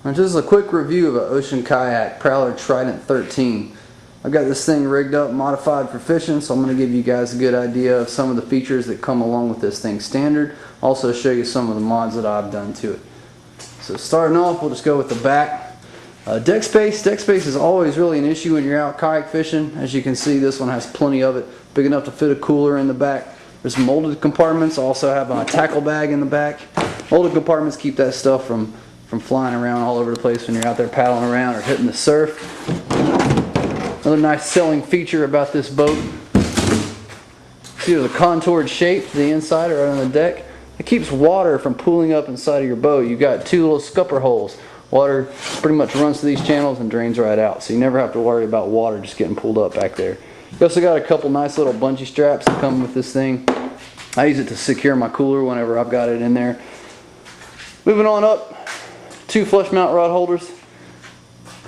And just a quick review of an ocean kayak, Prowler Trident 13. I've got this thing rigged up, modified for fishing, so I'm going to give you guys a good idea of some of the features that come along with this thing standard. Also show you some of the mods that I've done to it. So starting off, we'll just go with the back. Deck space. Deck space is always really an issue when you're out kayak fishing. As you can see, this one has plenty of it. Big enough to fit a cooler in the back. There's molded compartments. I also have a tackle bag in the back. Molded compartments keep that stuff from flying around all over the place when you're out there paddling around or hitting the surf. Another nice selling feature about this boat, see there's a contoured shape to the inside or on the deck. It keeps water from pooling up inside of your boat. You've got two little scupper holes. Water pretty much runs through these channels and drains right out, so you never have to worry about water just getting pulled up back there. You also got a couple nice little bungee straps that come with this thing. I use it to secure my cooler whenever I've got it in there. Moving on up, two flush mount rod holders.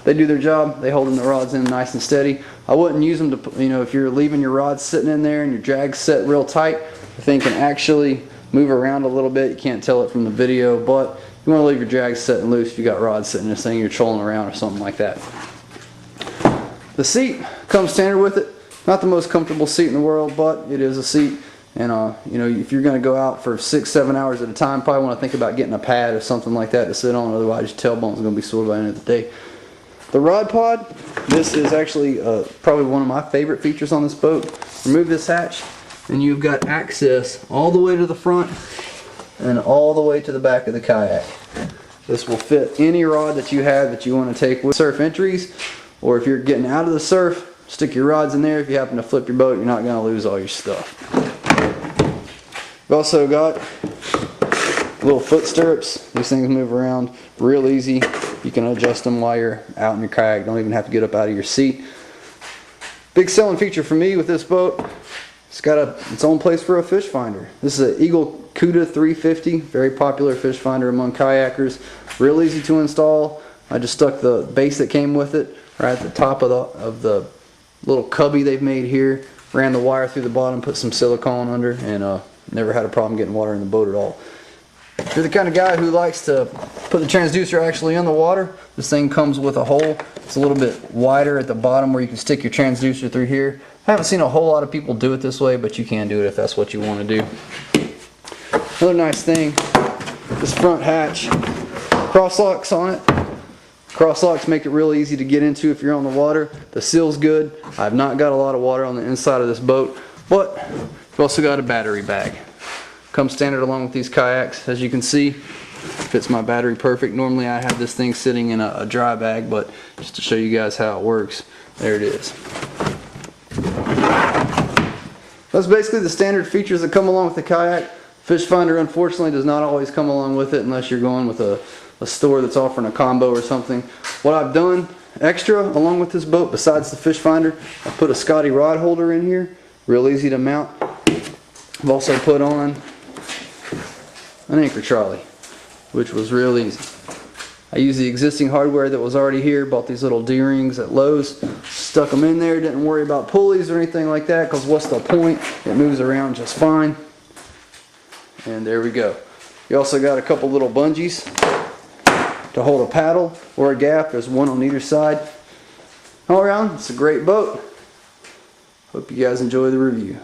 They do their job. They hold the rods in nice and steady. I wouldn't use them to, if you're leaving your rods sitting in there and your drag's set real tight, the thing can actually move around a little bit. You can't tell it from the video, but you want to leave your drag setting loose if you got rods sitting in this thing, you're trolling around or something like that. The seat comes standard with it. Not the most comfortable seat in the world, but it is a seat. And if you're going to go out for 6-7 hours at a time, probably want to think about getting a pad or something like that to sit on. Otherwise, your tailbone's going to be sore by the end of the day. The rod pod, this is actually probably one of my favorite features on this boat. Remove this hatch and you've got access all the way to the front and all the way to the back of the kayak. This will fit any rod that you have that you want to take with surf entries, or if you're getting out of the surf, stick your rods in there. If you happen to flip your boat, you're not going to lose all your stuff. We've also got little foot stirrups. These things move around real easy. You can adjust them while you're out in your kayak. Don't even have to get up out of your seat. Big selling feature for me with this boat, it's got its own place for a fish finder. This is an Eagle Cuda 350, very popular fish finder among kayakers. Real easy to install. I just stuck the base that came with it right at the top of the little cubby they've made here. Ran the wire through the bottom, put some silicone under, and never had a problem getting water in the boat at all. If you're the kind of guy who likes to put the transducer actually in the water, this thing comes with a hole. It's a little bit wider at the bottom where you can stick your transducer through here. I haven't seen a whole lot of people do it this way, but you can do it if that's what you want to do. Another nice thing, this front hatch, cross locks on it. Cross locks make it real easy to get into if you're on the water. The seal's good. I've not got a lot of water on the inside of this boat, but you've also got a battery bag. Comes standard along with these kayaks. As you can see, fits my battery perfect. Normally I have this thing sitting in a dry bag, but just to show you guys how it works, there it is. That's basically the standard features that come along with the kayak. Fish finder unfortunately does not always come along with it unless you're going with a store that's offering a combo or something. What I've done extra along with this boat, besides the fish finder, I put a Scotty rod holder in here, real easy to mount. I've also put on an anchor trolley, which was real easy. I used the existing hardware that was already here, bought these little D-rings at Lowe's, stuck them in there, didn't worry about pulleys or anything like that, because what's the point? It moves around just fine. And there we go. You also got a couple little bungees to hold a paddle or a gaff. There's one on either side. All around, it's a great boat. Hope you guys enjoy the review.